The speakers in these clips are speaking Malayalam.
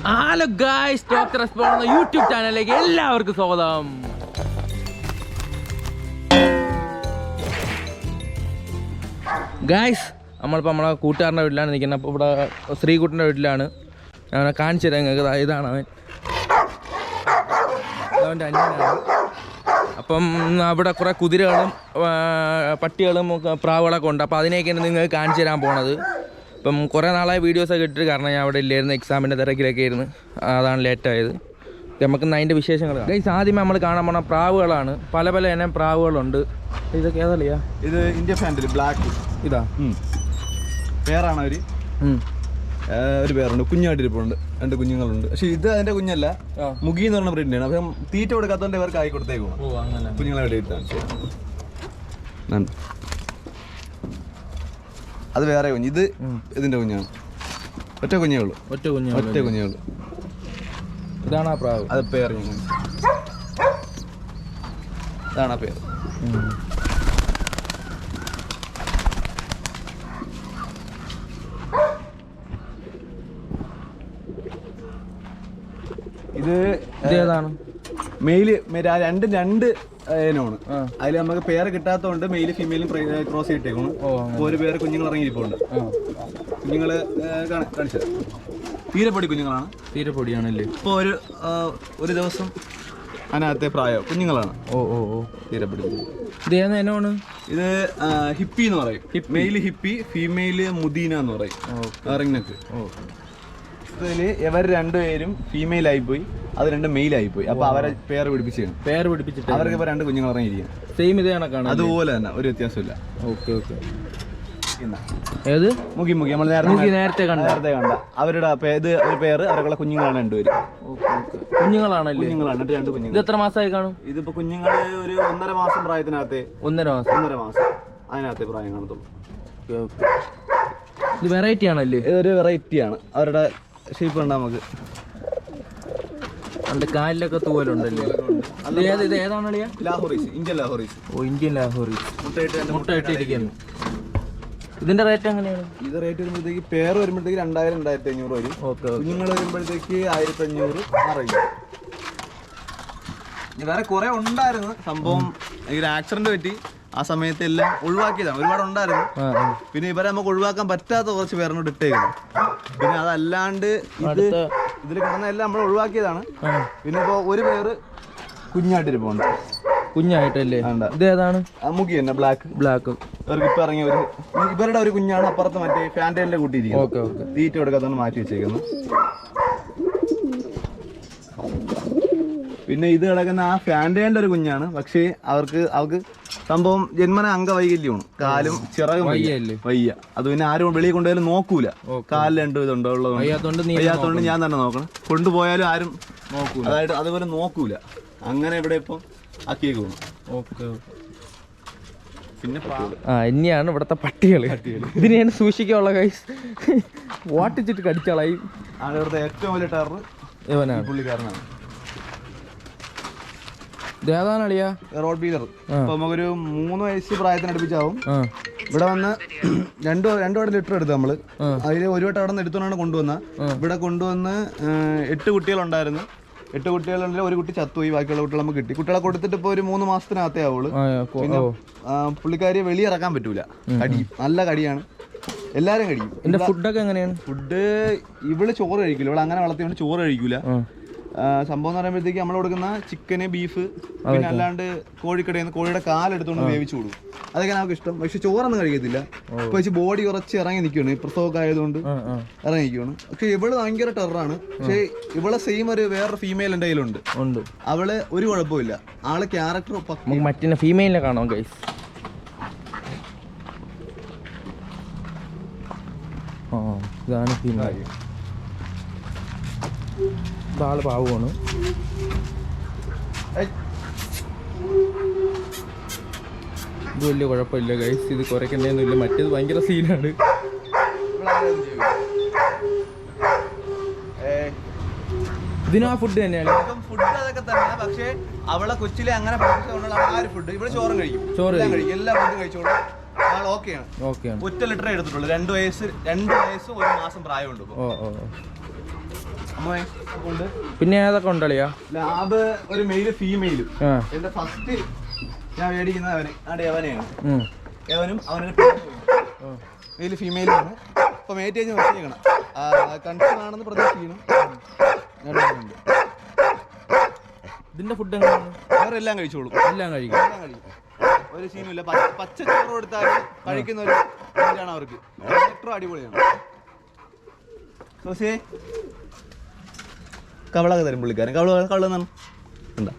ഹലോ ഗായ്സ്, ടോക്ക് റെസ്പോണ്ട് എന്ന യൂട്യൂബ് ചാനലിലേക്ക് എല്ലാവർക്കും സ്വാഗതം. ഗായ്സ്, നമ്മളിപ്പോൾ നമ്മളെ കൂട്ടുകാരൻ്റെ വീട്ടിലാണ് നിൽക്കുന്നത്. അപ്പോൾ ഇവിടെ ശ്രീകുട്ടൻ്റെ വീട്ടിലാണ്. ഞാൻ കാണിച്ചു തരാം നിങ്ങൾക്ക്. ഇതാണ് അവൻ്റെ അനിയനാണ്. അപ്പം അവിടെ കുറേ കുതിരകളും പട്ടികളും പ്രാവുകളൊക്കെ ഉണ്ട്. അപ്പോൾ അതിനെയൊക്കെയാണ് നിങ്ങൾക്ക് കാണിച്ചു തരാൻ പോണത്. ഇപ്പം കുറേ നാളായി വീഡിയോസൊക്കെ ഇട്ടിട്ട്, കാരണം ഞാൻ അവിടെ ഇല്ലായിരുന്നു, എക്സാമിൻ്റെ തിരക്കിലൊക്കെ ആയിരുന്നു. അതാണ് ലേറ്റായത്. നമുക്ക് അതിൻ്റെ വിശേഷങ്ങൾ ഗൈസ്. ആദ്യമേ നമ്മൾ കാണാൻ പോണ പ്രാവുകളാണ്. പല പല ഇനം പ്രാവുകളുണ്ട്. ഇതൊക്കെ ഏതല്ലയാ? ഇത് ഇന്ത്യ ഫാൻഡിൽ ബ്ലാക്ക്. ഇതാ പേരാണ് അവർ. ഒരു പേരുണ്ട്, കുഞ്ഞായിട്ടിരിപ്പുണ്ട്. 2 കുഞ്ഞുങ്ങളുണ്ട്. പക്ഷെ ഇത് അതിന്റെ കുഞ്ഞല്ല, മുഗി എന്ന് പറഞ്ഞ ബ്രീഡിനാണ്. അപ്പം തീറ്റ കൊടുക്കാത്തതുകൊണ്ട് ഇവർക്ക് ആയി കൊടുത്തേക്കും കുഞ്ഞുങ്ങളെ വേണ്ടിയിട്ടാണ്. അത് വേറെ കുഞ്ഞ്. ഇത് ഇതിന്റെ കുഞ്ഞാണ്. ഒറ്റ കുഞ്ഞേ ഉള്ളൂ. ഒറ്റ കുഞ്ഞേ ഉള്ളൂ. ഇതാണ് ആ പ്രാവ്. അത് പേര്. ഇതാണ് ആ പേര്. ഇത് ഏതാണ്? മെയില് രണ്ട് ഇനമാണ്. അതിൽ നമുക്ക് പേര് കിട്ടാത്തതുകൊണ്ട് മെയില് ഫീമെയിലും ക്രോസ് ചെയ്തിട്ടേക്കുന്നു. ഒരു പേര് കുഞ്ഞുങ്ങൾ ഇറങ്ങിയിരിപ്പുണ്ട്. കുഞ്ഞുങ്ങള് കാണിച്ചത് തീരെപ്പൊടി കുഞ്ഞുങ്ങളാണ്. തീരെപ്പൊടിയാണല്ലേ? ഇപ്പോൾ ഒരു ദിവസം അതിനകത്തെ പ്രായം കുഞ്ഞുങ്ങളാണ്. തീരെപ്പൊടി. ഇത് ഏത് ഇനമാണ്? ഇത് ഹിപ്പി എന്ന് പറയും. മെയില് ഹിപ്പി, ഫീമെയില് മുദീന എന്ന് പറയും. റിംഗ്നെക്ക്. ഇതില് ഇവർ 2 പേരും ഫീമെയിൽ ആയിപ്പോയി, അത് 2 മെയിൽ ആയിപ്പോയി. അപ്പൊ അവരെ പേര് പിടിപ്പിച്ചിട്ട് അവർക്ക് ഇപ്പൊ 2 കുഞ്ഞുങ്ങൾ ഇറങ്ങിയിരിക്കും. സെയിം ഇത് കണക്കാണ്. അതുപോലെ തന്നെ, ഒരു വ്യത്യാസമില്ല. ഏത്? മുഖി നമ്മൾ നേരത്തെ കണ്ട അവരുടെ ഒരു പേര്, അവരുടെ കുഞ്ഞുങ്ങളാണ് 2 പേര്. കുഞ്ഞുങ്ങളാണല്ലേ? കുഞ്ഞുങ്ങളാണ് 2 കുഞ്ഞുങ്ങൾ. ഇത് എത്ര മാസമായി കാണും? ഇതിപ്പോ കുഞ്ഞുങ്ങള് ഒരു 1.5 മാസം പ്രായത്തിനകത്തെ. 1.5 മാസം അതിനകത്തെ പ്രായം കാണത്തുള്ളൂ. ഇത് വെറൈറ്റി ആണല്ലേ? ഇതൊരു വെറൈറ്റി ആണ്. അവരുടെ ഷേപ്പ് കണ്ടാൽ നമുക്ക് അതിന്റെ കാലിലൊക്കെ തൂവലുണ്ടല്ലേ? ഇത് ഏതാണ്? ലാഹോറീസ്, ഇന്ത്യൻ ലാഹോറീസ്. ഇന്ത്യൻ ലാഹോറീസ്. മുട്ടയിട്ടിരിക്കുന്നു. ഇതിന്റെ റേറ്റ് എങ്ങനെയാണ്? ഇത് റേറ്റ് വരുമ്പോഴത്തേക്ക് പേര് വരുമ്പോഴത്തേക്ക് 2000-2500 വരും. കുഞ്ഞുങ്ങൾ വരുമ്പോഴത്തേക്ക് 1500 അറിയില്ല. വേറെ കുറെ ഉണ്ടായിരുന്നു സംഭവം. ഒരു ആക്സിഡന്റ് പറ്റി. ആ സമയത്ത് എല്ലാം ഒഴിവാക്കിയതാണ്. ഒരുപാട് ഉണ്ടായിരുന്നു. പിന്നെ ഇവരെ നമുക്ക് ഒഴിവാക്കാൻ പറ്റാത്ത കുറച്ച് പേരിനോട് ഇട്ടേക്കുന്നു. പിന്നെ അതല്ലാണ്ട് ഇതിൽ കിടന്ന എല്ലാം നമ്മൾ ഒഴിവാക്കിയതാണ്. പിന്നെ ഇപ്പൊ ഒരു പേര് കുഞ്ഞായിട്ടിരിപ്പുണ്ട്. കുഞ്ഞായിട്ടല്ലേ? ഇത് ഏതാണ്? മുഖി തന്നെ, ബ്ലാക്ക്. ഇവർക്ക് ഇപ്പൊ ഇറങ്ങിയ ഇവരുടെ ഒരു കുഞ്ഞാണ്. അപ്പുറത്ത് മറ്റേ ഫാൻറ്റൈലിന്റെ കൂട്ടിയിരിക്കുന്നത്. തീറ്റ കൊടുക്കാത്തതുകൊണ്ട് മാറ്റി വെച്ചേക്കുന്നു. പിന്നെ ഇത് കിടക്കുന്ന ആ ഫാൻറ്റൈലിന്റെ ഒരു കുഞ്ഞാണ്. പക്ഷേ അവർക്ക് സംഭവം ജന്മന അംഗവൈകല്യമാണ്. കാലും ചിറകും വയ്യ. അത് പിന്നെ ആരും വെളിയിൽ കൊണ്ടുപോയാലും നോക്കൂല. കാലിൽ 2 ഇതുണ്ടോ ഉള്ളതുകൊണ്ട് വയ്യാത്തതുകൊണ്ട് ഞാൻ തന്നെ നോക്കണം. കൊണ്ടുപോയാലും ആരും നോക്കൂല. അതായത് അതുപോലെ നോക്കൂല. അങ്ങനെ ഇവിടെ ഇപ്പം ആക്കിയേക്കുന്നു. പിന്നെ ഇനിയാണ് ഇവിടത്തെ പട്ടികള്. ഇതിനെയാണ് സൂക്ഷിക്കാനുള്ള കൈസ്. വാട്ടിച്ചിട്ട് കടിച്ചാളായി. ആണ് ഇവിടുത്തെ ഏറ്റവും വലിയ ടെറർ ഇവനാണ്. പുള്ളിക്കാരനാണ്. ഇതേതാണളിയാ? റോഡ് ബീലർ. ഇപ്പൊ നമുക്കൊരു 3 വയസ്സ് പ്രായത്തിനടുപ്പിച്ചാവും. ഇവിടെ വന്ന് 2 വട്ടം ലിറ്റർ എടുത്തു നമ്മള്. അതില് ഒരു വട്ടം അവിടെ നിന്ന് എടുത്തോണ്ടാണ് കൊണ്ടുവന്ന. ഇവിടെ കൊണ്ടുവന്ന് 8 കുട്ടികളുണ്ടായിരുന്നു. 8 കുട്ടികളുണ്ടെങ്കിൽ ഒരു കുട്ടി ചത്തുപോയി. ബാക്കിയുള്ള കുട്ടികൾ നമുക്ക് കിട്ടി. കുട്ടികളെ കൊടുത്തിട്ട് ഇപ്പൊ ഒരു 3 മാസത്തിനകത്തേ ആവുള്ളൂ. പിന്നെ പുള്ളിക്കാരിയെ വെളിയിറക്കാൻ പറ്റൂല. കടിയും, നല്ല കടിയാണ്. എല്ലാരും കടിക്കും. എന്റെ ഫുഡൊക്കെ എങ്ങനെയാണ്? ഫുഡ് ഇവള് ചോറ് കഴിക്കില്ല. ഇവള് അങ്ങനെ വളർത്തിയോണ്ട് ചോറ് കഴിക്കൂല. സംഭവം എന്ന് പറയുമ്പോഴത്തേക്ക് നമ്മൾ കൊടുക്കുന്ന ചിക്കന്, ബീഫ്, പിന്നെ അല്ലാണ്ട് കോഴിക്കടയിൽ നിന്ന് കോഴിയുടെ കാലെടുത്തോണ്ട് വേവിച്ചു കൊടുക്കും. അതൊക്കെ നമുക്ക് ഇഷ്ടം. പക്ഷെ ചോറൊന്നും കഴിക്കത്തില്ല. ഇപ്പൊ വെച്ച് ബോഡി കുറച്ച് ഇറങ്ങി നിൽക്കുകയാണ്. പ്രസവമൊക്കെ ആയതുകൊണ്ട് ഇറങ്ങി നിൽക്കുകയാണ്. പക്ഷെ ഇവള് ഭയങ്കര ടെററാണ്. പക്ഷെ ഇവളെ സെയിം വേറൊരു ഫീമെയിൽ എൻ്റെ കയ്യിലുണ്ട്. അവള് ഒരു കുഴപ്പമില്ല. ആള് ക്യാരക്ടർ മറ്റേ ഫീമെയിലിനെ കാണാം ഗൈസ്. ഇതാണ് ഫീമെയിൽ. ആള് പാവമാണ്. ഇത് വലിയ കുഴപ്പമില്ല ഗൈസ്. ഇത് കുറയ്ക്കണ്ടേന്നില്ല. മറ്റേത് ഭയങ്കര സീനാണ്. ഇതിനും ആ ഫുഡ് തന്നെയാണ്. ഫുഡ് അതൊക്കെ തന്നെ. പക്ഷേ അവളെ കൊച്ചിലെ അങ്ങനെ പഠിച്ചതുകൊണ്ടുള്ള ആ ഒരു ഫുഡ്. ഇവിടെ ചോറും കഴിക്കും. എല്ലാ ഫുഡും കഴിച്ചോളൂ. ആൾ ഓക്കെയാണ്. ഒറ്റ ലിറ്ററേ എടുത്തിട്ടുള്ളൂ. 2 വയസ്സും 1 മാസം പ്രായമുണ്ട്. ഉണ്ട്. പിന്നെ ഏതൊക്കെ ഉണ്ടളിയാ? ലാബ് ഒരു മെയിലും ഫീമെയിലും. എന്റെ ഫസ്റ്റ് ഞാൻ മേടിക്കുന്നത് അവനെയാണ്. അവനും അവനൊരു മെയില് ഫീമെയിലാണ്. അപ്പൊ മേറ്റ് കഴിഞ്ഞ് വെച്ചിരിക്കണം, കൺഫേം ആണെന്ന് പ്രതീക്ഷിക്കണം. ഇതിന്റെ ഫുഡ് എങ്ങനെയാണ്? അവരെല്ലാം കഴിച്ചോളും. എല്ലാം കഴിക്കും. ഒരു സീനുമില്ല. പച്ച ചോറ് കൊടുത്താലും കഴിക്കുന്ന ഒരു ആണ് അവർക്ക്. ഏറ്റവും അടിപൊളിയാണ്. കവളൊക്കെ തരും പുള്ളിക്കാരൻ. കവള എന്നാണ് എന്താ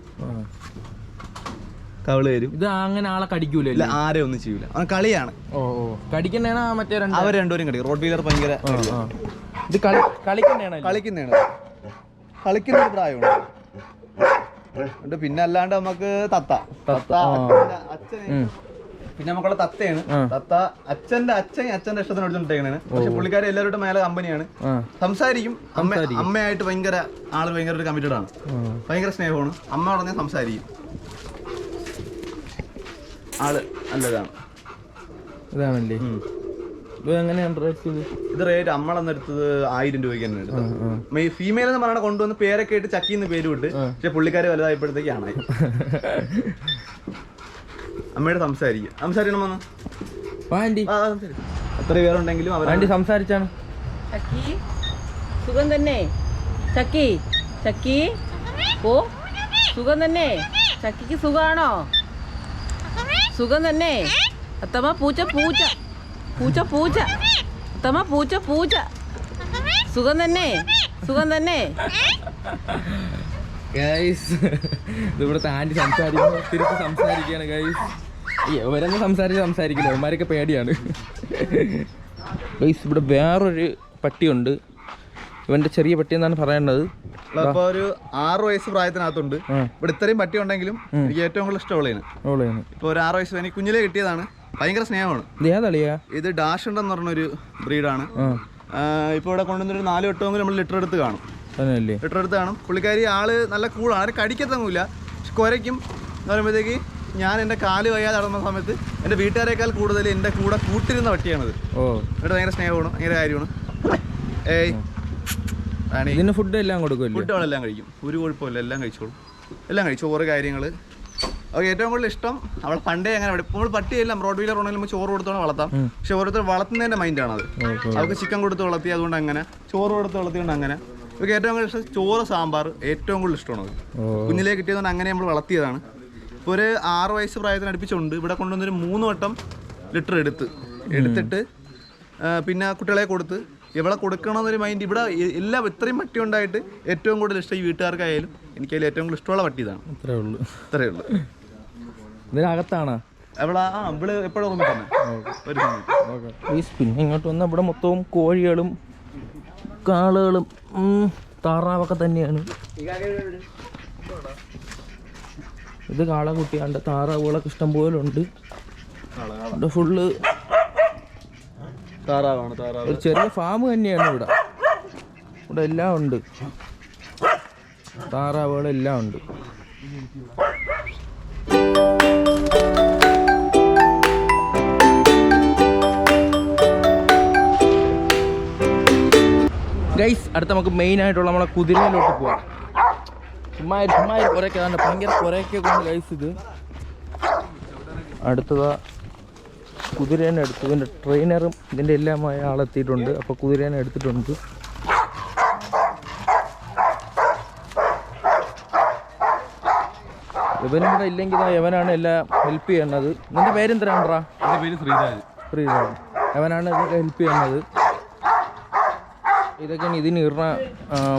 കവള് തരും. ഇത് അങ്ങനെ ആളെ കടിക്കൂല? ഇല്ല, ആരെ ഒന്നും ചെയ്യൂല. അവൻ കളിയാണ്. കടിക്കണേണ മറ്റേ അവർ രണ്ടുപേരും കടിക്കും. റോഡ് വീലർ ഭയങ്കര ഇത് കളിക്കുന്നതാണ്. കളിക്കുന്ന ഒരു പ്രായമാണ്. പിന്നെ അല്ലാണ്ട് നമുക്ക് തത്ത അച്ഛൻ, പിന്നെ നമുക്കുള്ള തത്തയാണ്. തത്ത അച്ഛന്റെ ഇഷ്ടത്തിന് എടുത്തിട്ടേക്കണാണ്. പക്ഷെ പുള്ളിക്കാരി എല്ലാവരുടെ മേലെ കമ്പനിയാണ്. സംസാരിക്കും. അമ്മയായിട്ട് ഭയങ്കര ഒരു കമ്മിറ്റഡ് ആണ്. ഭയങ്കര സ്നേഹമാണ്. അമ്മ പറഞ്ഞാൽ സംസാരിക്കും. ആള് നല്ലതാണ്. ഇതാണല്ലേ? ഇത് റേറ്റ് നമ്മളെന്നെടുത്തത് 1000 രൂപയ്ക്ക് തന്നെ എടുത്തത്. ഫീമെയിൽ എന്ന് പറഞ്ഞാൽ കൊണ്ടുവന്ന് പേരൊക്കെ ഇട്ട് ചക്കിന്ന് പേര് വിട്ട്. പക്ഷെ പുള്ളിക്കാരി വലുതായപ്പോഴത്തേക്കാണ് അമ്മയോട് സംസാരിക്കണം വന്ന് എത്ര പേരുണ്ടെങ്കിലും അവർ സംസാരിച്ചാണ്. സുഖം തന്നെ ചക്കി? ചക്കി ഓ സുഖം തന്നെ? ചക്കിക്ക് സുഖാണോ? സുഖം തന്നെ? അത്തമ്മ പൂച്ച പൂച്ച പൂച്ച പൂച്ച അത്തമ്മ പൂച്ച പൂച്ച. സുഖം തന്നെ? സുഖം തന്നെ? ഗൈസ്, ഇവിടുത്തെ ആൻറ്റി സംസാരിക്കുന്നു, തിരിച്ച് സംസാരിക്കുകയാണ് ഗൈസ്. ഇവരൊന്നും സംസാരിക്കില്ല, അവന്മാരൊക്കെ പേടിയാണ് ഗൈസ്. ഇവിടെ വേറൊരു പട്ടിയുണ്ട്. ഇവന്റെ ചെറിയ പട്ടി എന്നാണ് പറയേണ്ടത്. ഇപ്പൊ ഒരു 6 വയസ്സ് പ്രായത്തിനകത്തുണ്ട്. ഇവിടെ ഇത്രയും പട്ടി ഉണ്ടെങ്കിലും എനിക്ക് ഏറ്റവും കൂടുതൽ ഇഷ്ടമുള്ളതാണ്. ഇപ്പൊ ഒരു 6 വയസ്സ് എനിക്ക് കുഞ്ഞിലേ കിട്ടിയതാണ്. ഭയങ്കര സ്നേഹമാണ്. ഇത് ഡാഷ് ഉണ്ടെന്ന് പറഞ്ഞൊരു ബ്രീഡാണ്. ഇപ്പൊ ഇവിടെ കൊണ്ടുവന്നൊരു 4 വട്ടമെങ്കിലും നമ്മൾ ലിറ്റർ എടുത്ത് കാണും. പുള്ളിക്കാരി ആള് നല്ല കൂളാണ്. ആരും കടിക്കത്തൊന്നുമില്ല. കുരയ്ക്കും എന്ന് പറയുമ്പോഴത്തേക്ക് ഞാൻ എൻ്റെ കാല് വയ്യാതെ നടന്ന സമയത്ത് എൻ്റെ വീട്ടുകാരേക്കാൾ കൂടുതൽ എൻ്റെ കൂടെ കൂട്ടിരുന്ന പട്ടിയാണത്. എന്നിട്ട് ഭയങ്കര സ്നേഹമാണ്, ഭയങ്കര കാര്യമാണ്. ഇതിന് ഫുഡ് എല്ലാം കൊടുക്കും. ഫുഡുകളെല്ലാം കഴിക്കും, ഒരു കുഴപ്പമില്ല. എല്ലാം കഴിച്ചോളും. എല്ലാം കഴിച്ചു. ചോറ് കാര്യങ്ങൾ അവർക്ക് ഏറ്റവും കൂടുതൽ ഇഷ്ടം. അവളെ പണ്ടേ അങ്ങനെ ഇപ്പോൾ പട്ടിയെല്ലാം റോഡ് വീലർ ഉണ്ടെങ്കിൽ നമുക്ക് ചോറ് കൊടുത്തോളം വളർത്താം. പക്ഷെ ഓരോരുത്തർ വളർത്തുന്നതിൻ്റെ മൈൻഡാണത്. അവർക്ക് ചിക്കൻ കൊടുത്ത് വളർത്തി, അതുകൊണ്ട് അങ്ങനെ ചോറ് കൊടുത്ത് വളർത്തിക്കൊണ്ട് അങ്ങനെ. ഇവർക്ക് ഏറ്റവും കൂടുതൽ ഇഷ്ടം ചോറ് സാമ്പാർ ഏറ്റവും കൂടുതൽ ഇഷ്ടമാണ്. കുഞ്ഞിലേ കിട്ടിയതുകൊണ്ട് അങ്ങനെ നമ്മൾ വളർത്തിയതാണ്. ഇപ്പോൾ ഒരു 6 വയസ്സ് പ്രായത്തിന് അടുപ്പിച്ചുണ്ട്. ഇവിടെ കൊണ്ടുവന്നൊരു 3 വട്ടം ലിറ്റർ എടുത്തിട്ട് പിന്നെ കുട്ടികളെ കൊടുത്ത് ഇവിടെ കൊടുക്കണമെന്നൊരു മൈൻഡ്. ഇവിടെ എല്ലാം ഇത്രയും പട്ടി ഉണ്ടായിട്ട് ഏറ്റവും കൂടുതൽ ഇഷ്ടം ഈ വീട്ടുകാർക്കായാലും എനിക്കതിൽ ഏറ്റവും കൂടുതൽ ഇഷ്ടമുള്ള പട്ടി ഇതാണ്. ഇത്രയേ ഉള്ളൂ. ഇതിനകത്താണ് ഇവിടെ എപ്പോഴും ഓർമ്മ തന്നെ ഒരു പിന്നെ ഇങ്ങോട്ട് വന്നാൽ ഇവിടെ മൊത്തവും കോഴികളും കാളുകളും താറാവൊക്കെ തന്നെയാണ്. ഇത് കാളക്കുട്ടിയാണ്ട്. താറാവുകളൊക്കെ ഇഷ്ടം പോലെ ഉണ്ട്. ഫുള്ള് താറാവാണ്. ഒരു ചെറിയ ഫാം തന്നെയാണ് ഇവിടെ. ഇവിടെ എല്ലാം ഉണ്ട്, താറാവുകളെല്ലാം ഉണ്ട്. ഗൈസ്, അടുത്ത നമുക്ക് മെയിൻ ആയിട്ടുള്ള നമ്മളെ കുതിരയിലോട്ട് പോവാം. ചുമ്മാ കുറേയൊക്കെ ആണ്, ഭയങ്കര കുറേയൊക്കെ കൊണ്ട് ഗൈസ്. ഇത് അടുത്തതാ കുതിരേനെ എടുത്തു. ഇതിൻ്റെ ട്രെയിനറും ഇതിൻ്റെ എല്ലാമായ ആളെത്തിയിട്ടുണ്ട്. അപ്പോൾ കുതിരേനെ എടുത്തിട്ടുണ്ട്. ഇവനും കൂടെ ഇല്ലെങ്കിൽ യവനാണ് എല്ലാം ഹെൽപ്പ് ചെയ്യണത്. നിന്റെ പേരെന്തരാണ്ടാ? എൻ്റെ പേര് ശ്രീരാജ്. യവനാണ് ഇതൊക്കെ ഹെൽപ്പ് ചെയ്യണത്. ഇതൊക്കെയാണ് ഇതിന് ഇടുന്ന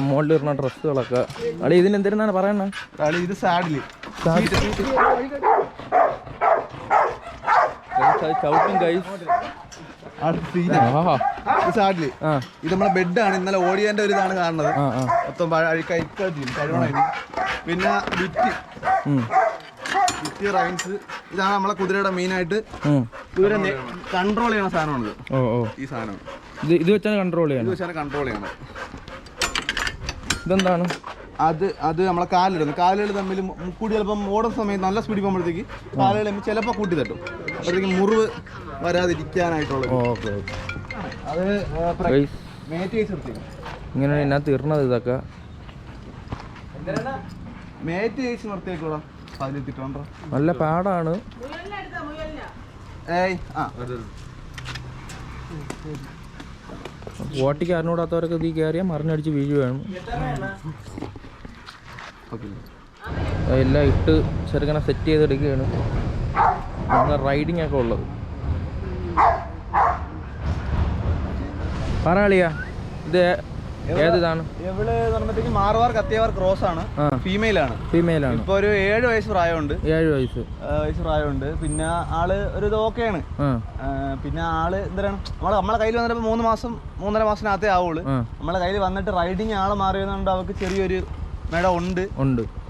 മുകളിൽ ഇടുന്ന ഡ്രസ്സുകളൊക്കെ. അളി ഇതിന് എന്തിനാണ് പറയണേ? ഇത് സാഡില് ചവിട്ടും കൈസ്. ഇത് നമ്മളെ ബെഡാണ്. ഇന്നലെ ഓടിയന്റെ ഒരു ഇതാണ് കാണുന്നത്. മൊത്തം കഴിവണം. പിന്നെ വിറ്റ് റൈൻസ്. ഇതാണ് നമ്മളെ കുതിരയുടെ മെയിനായിട്ട് കുതിര കൺട്രോൾ ചെയ്യണ സാധനമാണിത്. ഈ സാധനം ഇത് വെച്ചാണ് കൺട്രോൾ ചെയ്യണം. ഇതെന്താണ്? അത് നമ്മളെ കാലുകൾ തമ്മിൽ കൂടി ചിലപ്പം ഓടുന്ന സമയത്ത് നല്ല സ്പീഡിൽ പോകുമ്പോഴത്തേക്ക് കാലുകൾ ചിലപ്പോൾ കൂട്ടി തട്ടും. അപ്പോഴത്തേക്ക് മുറിവ് വരാതിരിക്കാനായിട്ടുള്ളത്. അത് ഇങ്ങനെ ഇതിനകത്ത് ഇറണത് ഇതൊക്കെ. മേറ്റ് ചേച്ചി നിർത്തിയേക്കൂടാ അതിലെത്തിട്ടോ. നല്ല പാടാണ്. ഏയ് ആ ഓട്ടിക്ക് അറിഞ്ഞൂടാത്തവരൊക്കെ ഇതിൽ കയറിയാൽ മറിഞ്ഞടിച്ച് വീഴുകയാണ്. എല്ലാം ഇട്ട് ചെറുങ്ങനെ സെറ്റ് ചെയ്തെടുക്കുകയാണ്. അങ്ങനെ റൈഡിങ് ഒക്കെ ഉള്ളത്. പറയാളിയാ ഇത് ഏതാണ്? ഇവള് പറയുമ്പോഴത്തേക്ക് മാർവാർ കത്തിയവാർ ക്രോസ് ആണ്. ഫീമെയിലാണ്. ഇപ്പൊ ഒരു 7 വയസ്സ് പ്രായമുണ്ട്. 7 വയസ്സ് പ്രായമുണ്ട്. പിന്നെ ആള് ഒരു ഇത് ഓക്കെയാണ്. പിന്നെ ആള് എന്താണ് നമ്മളെ കയ്യിൽ വന്നിട്ട് 3-3.5 മാസത്തിനകത്തേ ആവുള്ളൂ. നമ്മളെ കയ്യിൽ വന്നിട്ട് റൈഡിങ് ആള് മാറിയതുകൊണ്ട് അവർക്ക് ചെറിയൊരു മേടം ഉണ്ട്.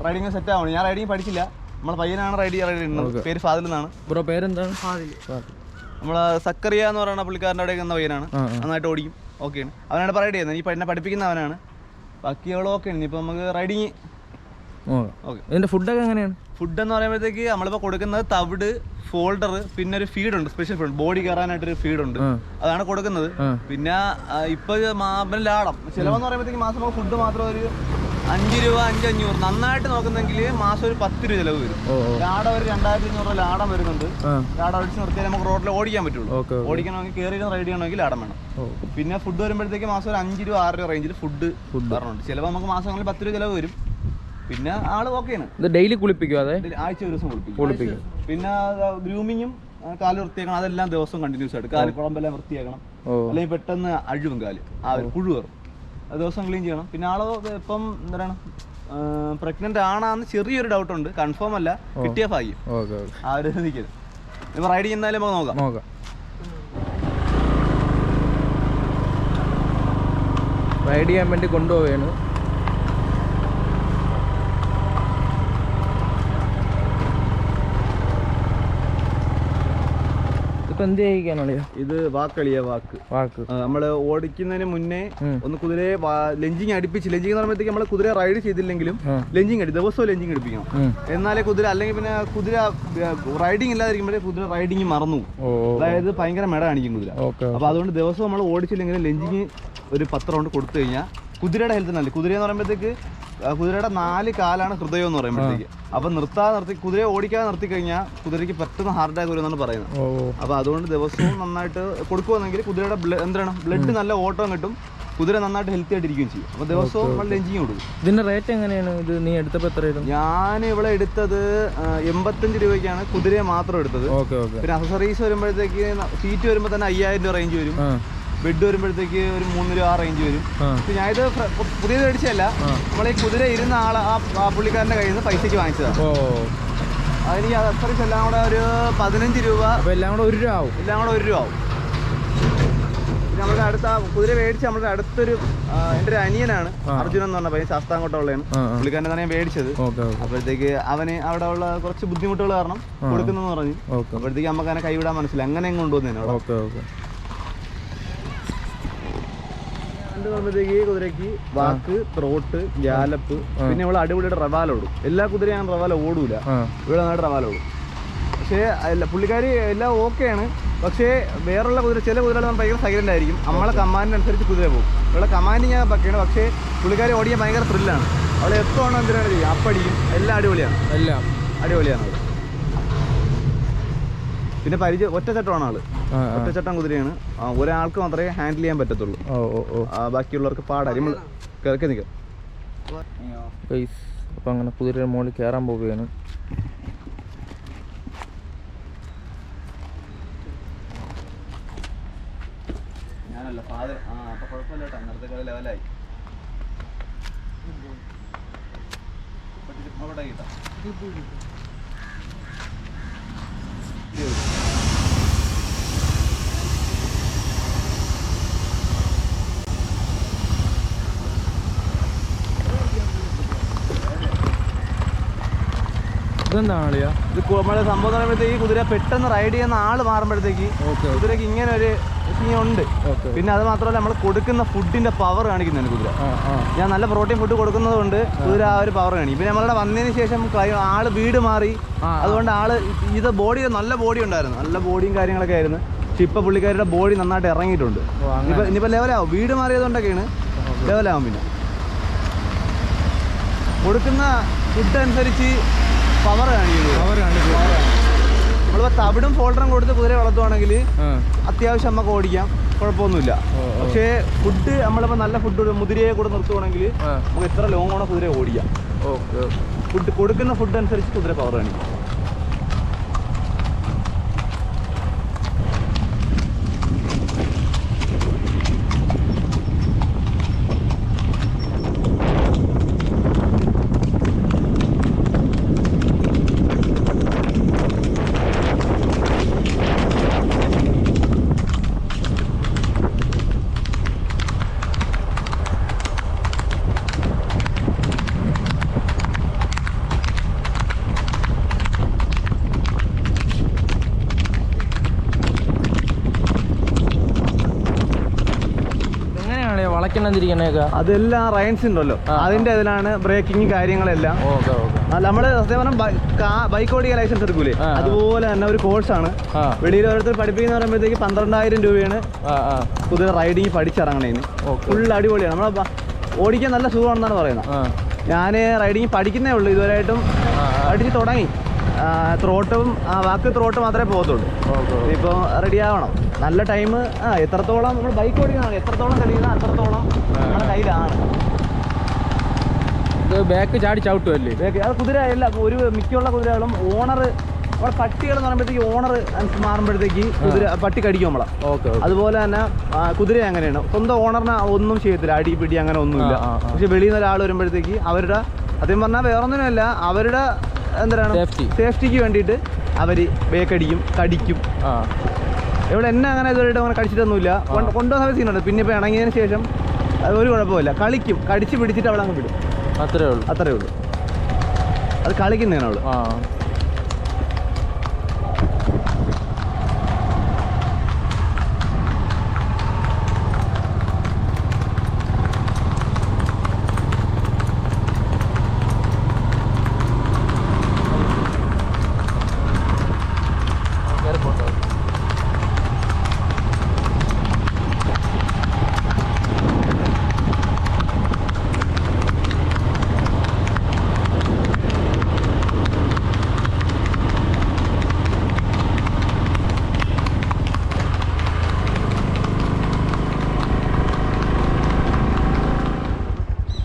റൈഡിങ് സെറ്റ് ആവണം. ഞാൻ റൈഡിങ് പഠിച്ചില്ല. നമ്മളെ പയ്യനാണ് റൈഡ് ചെയ്യുന്നത്. പേര് ഫാദിൽ എന്നാണ്. ബ്രോ പേരെന്താണ്? നമ്മളെ സക്കറിയ എന്ന് പറയുന്ന പുള്ളിക്കാരൻ്റെ അവിടെ നിന്ന പയ്യനാണ്. നന്നായിട്ട് ഓടിക്കും. ഓക്കെയാണ്. അവനാണ് റൈഡ് ചെയ്യുന്നത്. ഈ എന്നെ പഠിപ്പിക്കുന്ന അവനാണ്. ബാക്കി അവൾ ഓക്കെയാണ്. ഇനിയിപ്പോൾ നമുക്ക് റൈഡിങ്. ഓക്കെ. ഇതിൻ്റെ ഫുഡൊക്കെ എങ്ങനെയാണ്? ഫുഡ് എന്ന് പറയുമ്പോഴത്തേക്ക് നമ്മളിപ്പോൾ കൊടുക്കുന്നത് തവിട്, ഫോൾഡർ, പിന്നെ ഒരു ഫീഡുണ്ട്. സ്പെഷ്യൽ ഫീഡ്, ബോഡി കയറാനായിട്ടൊരു ഫീഡുണ്ട്. അതാണ് കൊടുക്കുന്നത്. പിന്നെ ഇപ്പോൾ ലാടം ചിലവെന്ന് പറയുമ്പോഴത്തേക്ക് മാസം നമുക്ക് ഫുഡ് മാത്രം ഒരു 5 രൂപ 500 നന്നായിട്ട് നോക്കുന്നെങ്കിൽ മാസം ഒരു 10 രൂപ ചിലവ് വരും. ലാടം ഒരു 2500 ലാടം വരുന്നുണ്ട്. ലാടം അടിച്ച് നിർത്തിയാൽ നമുക്ക് റോഡിൽ ഓടിക്കാൻ പറ്റുള്ളൂ. ഓടിക്കണമെങ്കിൽ കയറി റൈഡ് ചെയ്യണമെങ്കിൽ ലാടം വേണം. പിന്നെ ഫുഡ് വരുമ്പോഴത്തേക്ക് മാസം ഒരു 5 രൂപ 6 രൂപ റേഞ്ചിൽ ഫുഡ് പറഞ്ഞുണ്ട്. ചിലപ്പോൾ നമുക്ക് മാസങ്ങളിൽ 10 രൂപ ചിലവ് വരും. പിന്നെ ആള് ഓക്കെയാണ്. ഡെയിലി കുളിപ്പിക്കും? അതെ, ആഴ്ച ഒരു ദിവസം കുളിപ്പിക്കും. പിന്നെ ഗ്രൂമിങ്ങും കാല് വൃത്തിയാക്കണം. അതെല്ലാം ദിവസം കണ്ടിന്യൂസ് ആയിട്ട് കാല് കുളമ്പെല്ലാം വൃത്തിയാക്കണം. അല്ലെങ്കിൽ പെട്ടെന്ന് അഴുവും കാല്, പുഴു കയറും. ദിവസം ക്ലീൻ ചെയ്യണം. പിന്നെ ആള് ഇപ്പം എന്താണ് പ്രഗ്നന്റ് ആണാന്ന് ചെറിയൊരു ഡൗട്ട് ഉണ്ട്. കൺഫേം അല്ല. കിട്ടിയ ഭാഗ്യം. ആ ഒരു നിൽക്കുന്നത്. ഇപ്പൊ റൈഡ് ചെയ്യുന്നാലും നമുക്ക് നോക്കാം. റൈഡ് ചെയ്യാൻ വേണ്ടി കൊണ്ടുപോവുകയാണ്. എന്ത് ചെയ്യിക്കാനളിയാ? ഇത് വാക്ക് നമ്മള് ഓടിക്കുന്നതിന് മുന്നേ ഒന്ന് കുതിരയെ ലഞ്ചിങ് അടുപ്പിച്ച്. ലഞ്ചിങ് എന്ന് പറയുമ്പോഴത്തേക്ക് നമ്മള് കുതിര റൈഡ് ചെയ്തില്ലെങ്കിലും ലഞ്ചിങ് ദിവസവും ലഞ്ചിങ് അടുപ്പിക്കണം. എന്നാലേ കുതിര, അല്ലെങ്കിൽ പിന്നെ കുതിര റൈഡിങ് ഇല്ലാതിരിക്കുമ്പോഴേ കുതിര റൈഡിങ് മറന്നു. അതായത് ഭയങ്കര മെട കാണിക്കും കുതിര. അപ്പൊ അതുകൊണ്ട് ദിവസം നമ്മൾ ഓടിച്ചില്ലെങ്കിലും ലഞ്ചിങ് ഒരു 10 റൗണ്ട് കൊടുത്തു കഴിഞ്ഞാൽ കുതിരയുടെ ഹെൽത്ത് നല്ല. കുതിര എന്ന് പറയുമ്പോഴത്തേക്ക് കുതിരയുടെ 4 കാലാണ് ഹൃദയം എന്ന് പറയുമ്പോഴത്തേക്ക്. അപ്പൊ കുതിരയെ ഓടിക്കാതെ നിർത്തി കഴിഞ്ഞാൽ കുതിരയ്ക്ക് പെട്ടെന്ന് ഹാർട്ട് അറ്റാക്ക് വരുമെന്നാണ് പറയുന്നത്. അപ്പൊ അതുകൊണ്ട് ദിവസവും നന്നായിട്ട് കൊടുക്കുവാണെങ്കിൽ കുതിരയുടെ ബ്ലഡ് നല്ല ഓട്ടം കിട്ടും. കുതിര നന്നായിട്ട് ഹെൽത്തി ആയിട്ട് ഇരിക്കുകയും ചെയ്യും. അപ്പൊ ദിവസവും നമ്മൾ ലഞ്ചിങ് കൊടുക്കും. ഇതിന്റെ റേറ്റ് എങ്ങനെയാണ്? ഇത് നീ എടുത്തപ്പോൾ എത്രയായിരുന്നു? ഞാൻ ഇവിടെ എടുത്തത് 85 രൂപയ്ക്കാണ് കുതിരയെ മാത്രം എടുത്തത്. പിന്നെ അക്സസറീസ് വരുമ്പോഴത്തേക്ക് സീറ്റ് വരുമ്പോൾ തന്നെ 5000 രൂപ റേഞ്ച് വരും. ബെഡ് വരുമ്പോഴത്തേക്ക് ഒരു 3 രൂപ റേഞ്ച് വരും. ഞാനിത് പുതിയത് മേടിച്ചതല്ല. നമ്മളീ കുതിര ഇരുന്ന ആ പുള്ളിക്കാരൻ്റെ കയ്യിൽ നിന്ന് പൈസക്ക് വാങ്ങിച്ചതാണ്. അതിന് അക്സസറീസ് എല്ലാം കൂടെ ഒരു 15 രൂപ. എല്ലാം കൂടെ 1 രൂപ ആവും. പിന്നെ നമ്മുടെ അടുത്ത കുതിര മേടിച്ച് നമ്മുടെ അടുത്തൊരു എൻ്റെ ഒരു അനിയനാണ് അർജുനൻ എന്ന് പറഞ്ഞ പയ്യൻ, ശാസ്താംകോട്ടുള്ളതാണ്. പുള്ളിക്കാരൻ്റെ തന്നെ ഞാൻ മേടിച്ചത്. അപ്പോഴത്തേക്ക് അവന് അവിടെ ഉള്ള കുറച്ച് ബുദ്ധിമുട്ടുകൾ കാരണം കൊടുക്കുന്നെന്ന് പറഞ്ഞു. അപ്പോഴത്തേക്ക് നമുക്ക് അങ്ങനെ കൈവിടാൻ മനസ്സിലായി. അങ്ങനെ കൊണ്ടുവന്നേനെ അവിടെ. കുതിരക്ക് വാക്ക്, ത്രോട്ട്, ഗ്യാലപ്പ്, പിന്നെ ഇവിടെ അടിപൊളിയുടെ റവാല ഓടും. എല്ലാ കുതിരയും റവാല ഓടൂല. ഇവിടെ നന്നായിട്ട് റവാല ഓടും. പക്ഷേ പുള്ളിക്കാരി എല്ലാം ഓക്കെയാണ്. പക്ഷേ വേറുള്ള കുതിര, ചില കുതിരകൾ ഭയങ്കര സൈലന്റ് ആയിരിക്കും. നമ്മളെ കമാൻഡിനനുസരിച്ച് കുതിര പോകും. ഇവിടെ കമാൻഡിങ് ഞാൻ പക്കയാണ്. പക്ഷേ പുള്ളിക്കാരി ഓടിക്കാൻ ഭയങ്കര ത്രില്ലാണ്. അവളെ എപ്പോൾ വേണം എന്തിനാണ് ചെയ്യും, അപ്പടിക്കും. എല്ലാം അടിപൊളിയാണ്. അവിടെ പിന്നെ ഒറ്റച്ചട്ടമാണ് ആള്. ഒറ്റച്ചട്ടം കുതിരയാണ്. ഒരാൾക്ക് മാത്രമേ ഹാൻഡിൽ ചെയ്യാൻ പറ്റത്തുള്ളൂ. ബാക്കിയുള്ളവർക്ക് പാടായി. നമ്മൾ കിഴക്കെ നിൽക്കാം. അപ്പം അങ്ങനെ കുതിരയുടെ മുകളിൽ കയറാൻ പോവുകയാണ്. ഞാനല്ല ഫാദർ. അപ്പൊ കുഴപ്പമില്ല കേട്ടോ. നേരത്തെ ലെവലായി. അവിടെ കിട്ടാം. ഇതെന്താളിയാ? ഇത് നമ്മുടെ സംഭവം പറയുമ്പോഴത്തേക്ക് കുതിര പെട്ടെന്ന് റൈഡ് ചെയ്യുന്ന ആള് മാറുമ്പോഴത്തേക്ക് കുതിരക്ക് ഇങ്ങനെ ഒരു ഉണ്ട്. പിന്നെ അത് മാത്രമല്ല നമ്മൾ കൊടുക്കുന്ന ഫുഡിന്റെ പവർ കാണിക്കുന്നതാണ് കുതിര. ഞാൻ നല്ല പ്രോട്ടീൻ ഫുഡ് കൊടുക്കുന്നത് കൊണ്ട് കുതിര ആ ഒരു പവർ കാണിക്കും. പിന്നെ നമ്മളുടെ വന്നതിന് ശേഷം ആള് വീട് മാറി. അതുകൊണ്ട് ആള് ഇത് ബോഡി നല്ല ബോഡി ഉണ്ടായിരുന്നു. നല്ല ബോഡിയും കാര്യങ്ങളൊക്കെ ആയിരുന്നു. പക്ഷെ ഇപ്പൊ പുള്ളിക്കാരുടെ ബോഡി നന്നായിട്ട് ഇറങ്ങിയിട്ടുണ്ട്. ഇനിയിപ്പോ ലെവലാവും. വീട് മാറിയതുകൊണ്ടൊക്കെയാണ്. ലെവലാകും. പിന്നെ കൊടുക്കുന്ന ഫുഡ് അനുസരിച്ച് പവർ കാണിക്കുന്നത്. നമ്മളിപ്പോൾ തവിടും ഫോൾഡറും കൊടുത്ത് കുതിരയെ വളർത്തുവാണെങ്കിൽ അത്യാവശ്യം നമുക്ക് ഓടിക്കാം, കുഴപ്പമൊന്നുമില്ല. പക്ഷേ ഫുഡ് നമ്മളിപ്പോൾ നല്ല ഫുഡ് മുതിരയെ കൂടെ നിർത്തുവാണെങ്കിൽ നമുക്ക് എത്ര ലോങ് ആണോ കുതിരയെ ഓടിക്കാം. ഫുഡ് കൊടുക്കുന്ന ഫുഡ് അനുസരിച്ച് കുതിര പവർ കാണിക്കും. അതെല്ലാം റൈൻസ് ഉണ്ടല്ലോ, അതിന്റെ ഇതിലാണ് ബ്രേക്കിങ് കാര്യങ്ങളെല്ലാം. നമ്മള് സത്യം പറഞ്ഞാൽ ബൈക്ക് ഓടിക്കാൻ ലൈസൻസ് എടുക്കൂലേ, അതുപോലെ തന്നെ ഒരു കോഴ്സാണ്. വെളിയിൽ ഓരോരുത്തർ പഠിപ്പിക്കുന്ന പറയുമ്പോഴത്തേക്ക് 12,000 രൂപയാണ് കുതിര റൈഡിങ് പഠിച്ചിറങ്ങണേന്. ഫുൾ അടിപൊളിയാണ്. നമ്മളെ ഓടിക്കാൻ നല്ല സുഖമാണെന്നാണ് പറയുന്നത്. ഞാൻ റൈഡിങ് പഠിക്കുന്നേ ഉള്ളൂ, ഇതുവരെയായിട്ടും പഠിച്ച് തുടങ്ങി. ത്രോട്ടും ബാക്കി ത്രോട്ട് മാത്രമേ പോകത്തുള്ളൂ. ഇപ്പോൾ റെഡി ആവണം. നല്ല ടൈം എത്രത്തോളം നമ്മൾ ബൈക്ക് ഓടിക്കണം, എത്രത്തോളം തെളിയുന്ന അത്രത്തോളം നമ്മുടെ കയ്യിലാണ്. ബാക്ക് ചാടി ചവിട്ടുമല്ലേ ബാക്ക്? അത് കുതിര അല്ല, ഒരു മിക്കുള്ള കുതിരകളും ഓണർ നമ്മളെ പട്ടികൾ എന്ന് പറയുമ്പോഴത്തേക്ക് ഓണർ മാറുമ്പോഴത്തേക്ക് കുതിര പട്ടി കടിക്കും നമ്മളെ. അതുപോലെ തന്നെ കുതിര അങ്ങനെയാണ്, സ്വന്തം ഓണറിനെ ഒന്നും ചെയ്യത്തില്ല, അടി പിടി അങ്ങനെ ഒന്നുമില്ല. പക്ഷെ വെളിയിൽ നിന്ന് ഒരാൾ വരുമ്പോഴത്തേക്ക് അവരുടെ സത്യം പറഞ്ഞാൽ വേറൊന്നിനുമല്ല, അവരുടെ എന്താണ് സേഫ്റ്റിക്ക് വേണ്ടിയിട്ട് അവർ ബേക്കടിക്കും, കടിക്കും. ഇവിടെ എന്നെ അങ്ങനെ ഇതുവരെയായിട്ട് അങ്ങനെ കടിച്ചിട്ടൊന്നുമില്ല. കൊണ്ടുവന്ന സമയത്ത് സീനുണ്ട്. പിന്നെ ഇപ്പോൾ ഇണങ്ങിയതിന് ശേഷം ഒരു കുഴപ്പമില്ല, കളിക്കും, കടിച്ച് പിടിച്ചിട്ട് അവളങ്ങ് വിടും. അത്രേ ഉള്ളൂ. അത് കളിക്കുന്നതാണ് അവള്.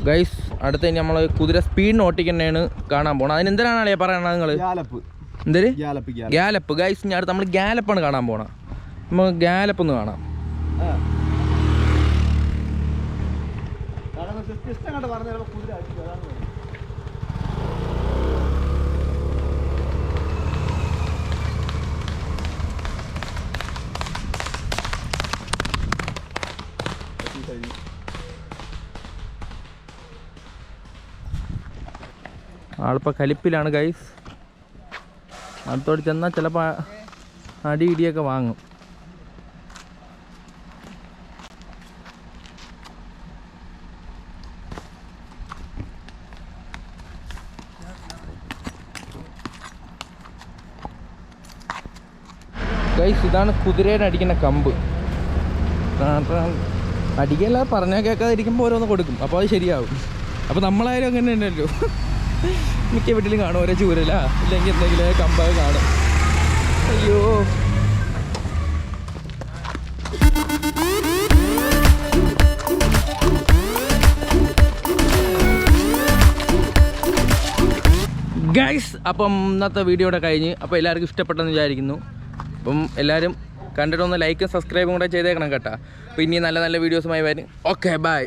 ഗൈസ്, അടുത്ത നമ്മൾ കുതിര സ്പീഡിന് ഓട്ടിക്കുന്നതാണ് കാണാൻ പോകണം. അതിന് എന്തിനാണ് പറയണത് നിങ്ങൾ? എന്തൊരു ഗ്യാലപ്പ്. ഗൈസ്, ഞാൻ അടുത്ത് നമ്മൾ ഗ്യാലപ്പാണ് കാണാൻ പോകണം. നമുക്ക് ഗ്യാലപ്പ് ഒന്ന് കാണാം. ആളിപ്പോൾ കലിപ്പിലാണ് ഗൈസ്. അടുത്തോട് ചെന്നാൽ ചിലപ്പോൾ അടി ഇടിയൊക്കെ വാങ്ങും. ഗൈസ്, ഇതാണ് കുതിരയുടെ അടിക്കുന്ന കമ്പ്. അടിക്കല്ല, പറഞ്ഞാൽ കേൾക്കാതിരിക്കുമ്പോൾ ഓരോന്ന് കൊടുക്കും, അപ്പോൾ അത് ശരിയാവും. അപ്പോൾ നമ്മളായാലും അങ്ങനെ തന്നെയല്ലോ, മിക്ക വീട്ടിലും കാണും ഓരോ ചൂരല, ഇല്ലെങ്കിൽ എന്തെങ്കിലും കമ്പൊക്കെ കാണും. അയ്യോ, ഗൈസ്, അപ്പം ഇന്നത്തെ വീഡിയോയുടെ കഴിഞ്ഞ്. അപ്പോൾ എല്ലാവർക്കും ഇഷ്ടപ്പെട്ടെന്ന് വിചാരിക്കുന്നു. അപ്പം എല്ലാവരും കണ്ടിട്ടൊന്ന് ലൈക്കും സബ്സ്ക്രൈബും കൂടെ ചെയ്തേക്കണം കേട്ടോ. അപ്പോൾ ഇനി നല്ല നല്ല വീഡിയോസുമായി വരും. Okay, by.